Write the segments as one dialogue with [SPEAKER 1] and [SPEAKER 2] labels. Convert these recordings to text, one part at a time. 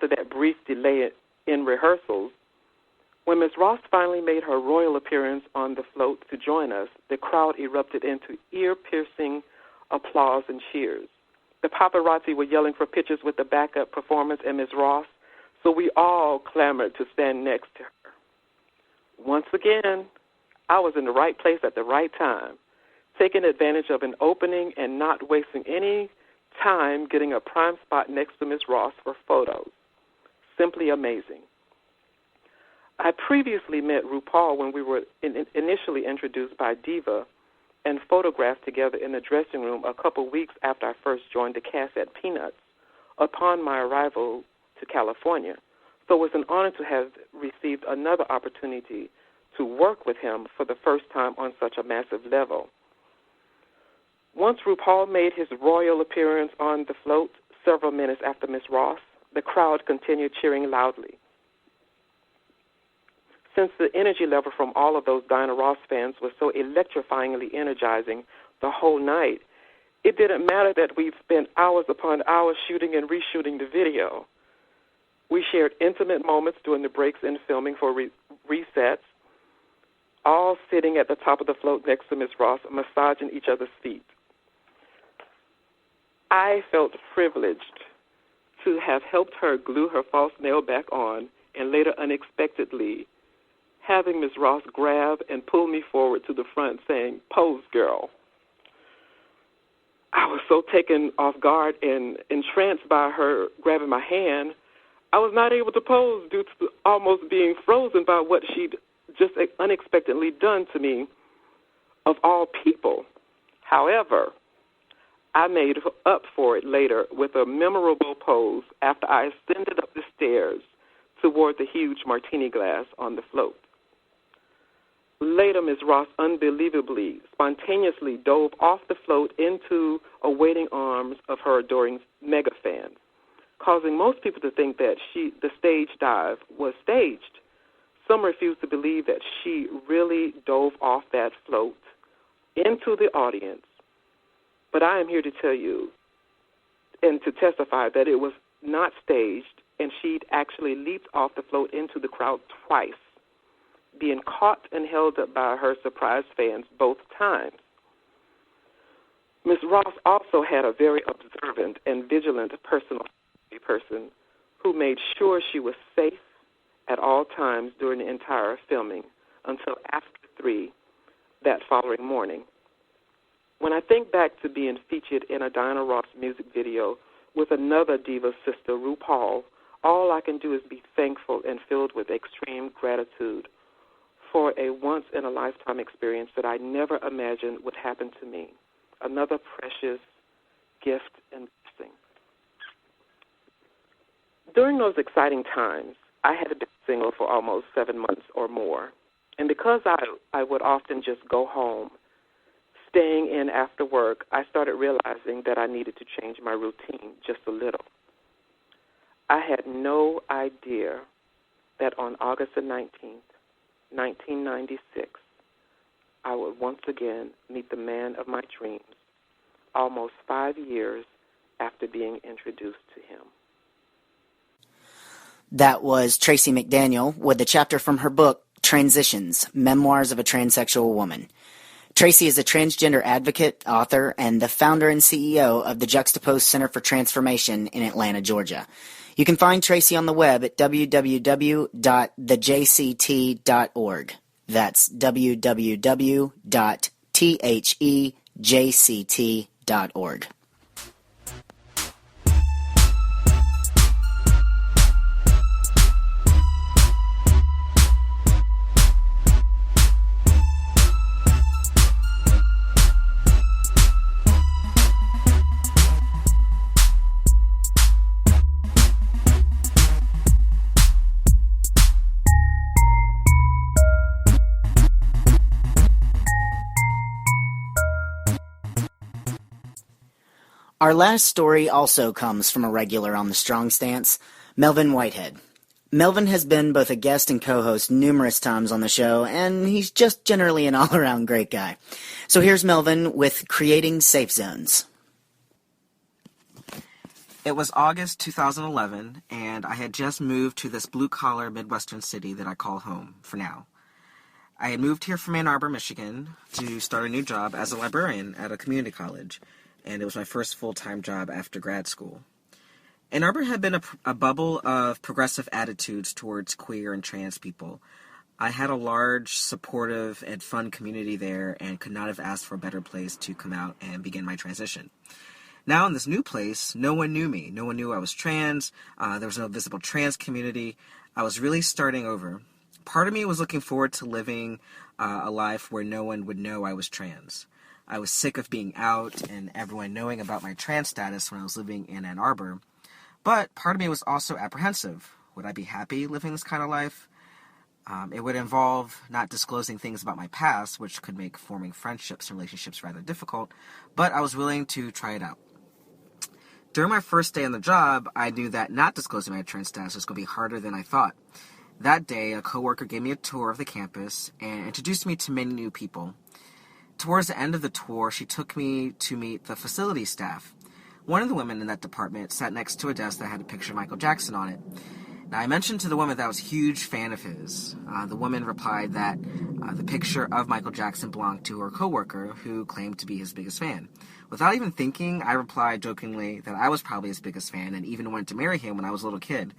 [SPEAKER 1] after that brief delay in rehearsals, when Ms. Ross finally made her royal appearance on the float to join us, the crowd erupted into ear-piercing applause and cheers. The paparazzi were yelling for pictures with the backup performers and Ms. Ross, so we all clamored to stand next to her. Once again, I was in the right place at the right time, taking advantage of an opening and not wasting any time getting a prime spot next to Ms. Ross for photos. Simply amazing. I previously met RuPaul when we were initially introduced by Diva and photographed together in the dressing room a couple weeks after I first joined the cast at Peanuts upon my arrival to California. So it was an honor to have received another opportunity to work with him for the first time on such a massive level. Once RuPaul made his royal appearance on the float several minutes after Ms. Ross, the crowd continued cheering loudly. Since the energy level from all of those Diana Ross fans was so electrifyingly energizing the whole night, it didn't matter that we've spent hours upon hours shooting and reshooting the video. We shared intimate moments during the breaks in filming for resets, all sitting at the top of the float next to Ms. Ross, massaging each other's feet. I felt privileged to have helped her glue her false nail back on and later unexpectedly having Ms. Ross grab and pull me forward to the front saying, "Pose, girl." I was so taken off guard and entranced by her grabbing my hand, I was not able to pose due to almost being frozen by what she'd just unexpectedly done to me, of all people. However, I made up for it later with a memorable pose after I ascended up the stairs toward the huge martini glass on the float. Later, Ms. Ross unbelievably, spontaneously dove off the float into awaiting arms of her adoring mega fans, causing most people to think that the stage dive was staged. Some refused to believe that she really dove off that float into the audience. But I am here to tell you and to testify that it was not staged, and she'd actually leaped off the float into the crowd twice, being caught and held up by her surprised fans both times. Ms. Ross also had a very observant and vigilant person who made sure she was safe at all times during the entire filming until after 3 that following morning. When I think back to being featured in a Diana Ross music video with another diva sister, RuPaul, all I can do is be thankful and filled with extreme gratitude for a once-in-a-lifetime experience that I never imagined would happen to me. Another precious gift and blessing. During those exciting times, I had been single for almost 7 months or more. And because I would often just go home, staying in after work, I started realizing that I needed to change my routine just a little. I had no idea that on August the 19th, 1996, I would once again meet the man of my dreams, almost 5 years after being introduced to him.
[SPEAKER 2] That was Tracy McDaniel with a chapter from her book, Transitions, Memoirs of a Transsexual Woman. Tracy is a transgender advocate, author, and the founder and CEO of the Juxtaposed Center for Transformation in Atlanta, Georgia. You can find Tracy on the web at www.thejct.org. That's www.thejct.org. Our last story also comes from a regular on the Strong Stance, Melvin Whitehead. Melvin has been both a guest and co-host numerous times on the show, and he's just generally an all-around great guy. So here's Melvin with Creating Safe Zones.
[SPEAKER 3] It was August 2011, and I had just moved to this blue-collar Midwestern city that I call home for now. I had moved here from Ann Arbor, Michigan, to start a new job as a librarian at a community college, and it was my first full-time job after grad school. Ann Arbor had been a bubble of progressive attitudes towards queer and trans people. I had a large, supportive, and fun community there and could not have asked for a better place to come out and begin my transition. Now in this new place, no one knew me. No one knew I was trans. There was no visible trans community. I was really starting over. Part of me was looking forward to living a life where no one would know I was trans. I was sick of being out and everyone knowing about my trans status when I was living in Ann Arbor. But part of me was also apprehensive. Would I be happy living this kind of life? It would involve not disclosing things about my past, which could make forming friendships and relationships rather difficult, but I was willing to try it out. During my first day on the job, I knew that not disclosing my trans status was going to be harder than I thought. That day, a coworker gave me a tour of the campus and introduced me to many new people. Towards the end of the tour, she took me to meet the facility staff. One of the women in that department sat next to a desk that had a picture of Michael Jackson on it. Now, I mentioned to the woman that I was a huge fan of his. The woman replied that the picture of Michael Jackson belonged to her coworker, who claimed to be his biggest fan. Without even thinking, I replied jokingly that I was probably his biggest fan and even wanted to marry him when I was a little kid.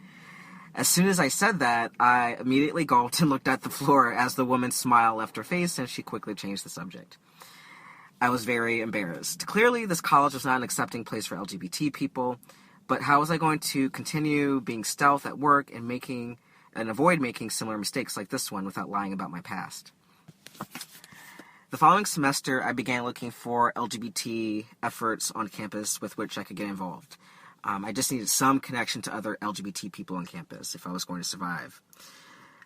[SPEAKER 3] As soon as I said that, I immediately gulped and looked at the floor as the woman's smile left her face and she quickly changed the subject. I was very embarrassed. Clearly, this college was not an accepting place for LGBT people. But how was I going to continue being stealth at work and avoid making similar mistakes like this one without lying about my past? The following semester, I began looking for LGBT efforts on campus with which I could get involved. I just needed some connection to other LGBT people on campus if I was going to survive.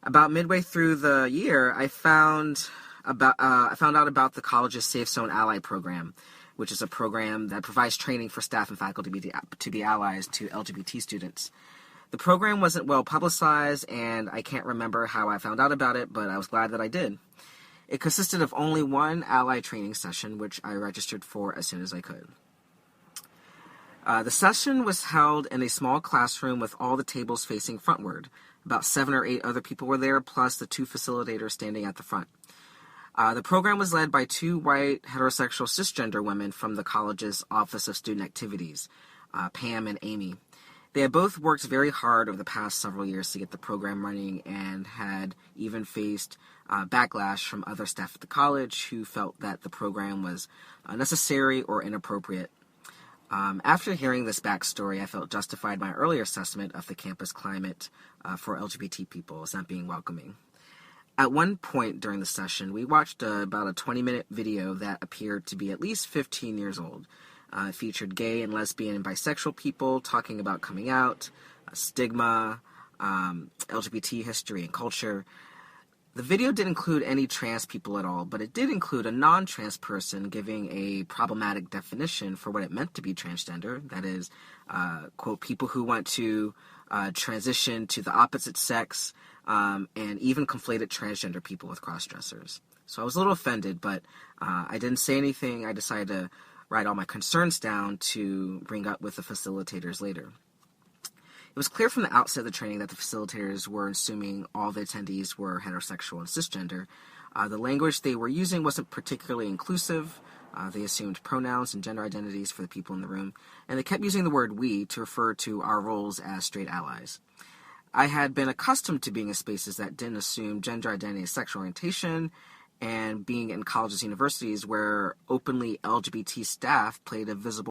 [SPEAKER 3] About midway through the year, I found out about the college's Safe Zone Ally program, which is a program that provides training for staff and faculty to be allies to LGBT students. The program wasn't well publicized, and I can't remember how I found out about it, but I was glad that I did. It consisted of only one ally training session, which I registered for as soon as I could. The session was held in a small classroom with all the tables facing frontward. About 7 or 8 other people were there, plus the 2 facilitators standing at the front. The program was led by 2 white, heterosexual, cisgender women from the college's Office of Student Activities, Pam and Amy. They had both worked very hard over the past several years to get the program running and had even faced backlash from other staff at the college who felt that the program was unnecessary or inappropriate. After hearing this backstory, I felt justified my earlier assessment of the campus climate for LGBT people as not being welcoming. At one point during the session, we watched about a 20-minute video that appeared to be at least 15 years old. It featured gay and lesbian and bisexual people talking about coming out, stigma, LGBT history and culture. The video didn't include any trans people at all, but it did include a non-trans person giving a problematic definition for what it meant to be transgender. That is, quote, people who want to transition to the opposite sex, and even conflated transgender people with cross-dressers. So I was a little offended, but I didn't say anything. I decided to write all my concerns down to bring up with the facilitators later. It was clear from the outset of the training that the facilitators were assuming all the attendees were heterosexual and cisgender. The language they were using wasn't particularly inclusive. They assumed pronouns and gender identities for the people in the room, and they kept using the word we to refer to our roles as straight allies. I had been accustomed to being in spaces that didn't assume gender identity and sexual orientation, and being in colleges and universities where openly LGBT staff played a visible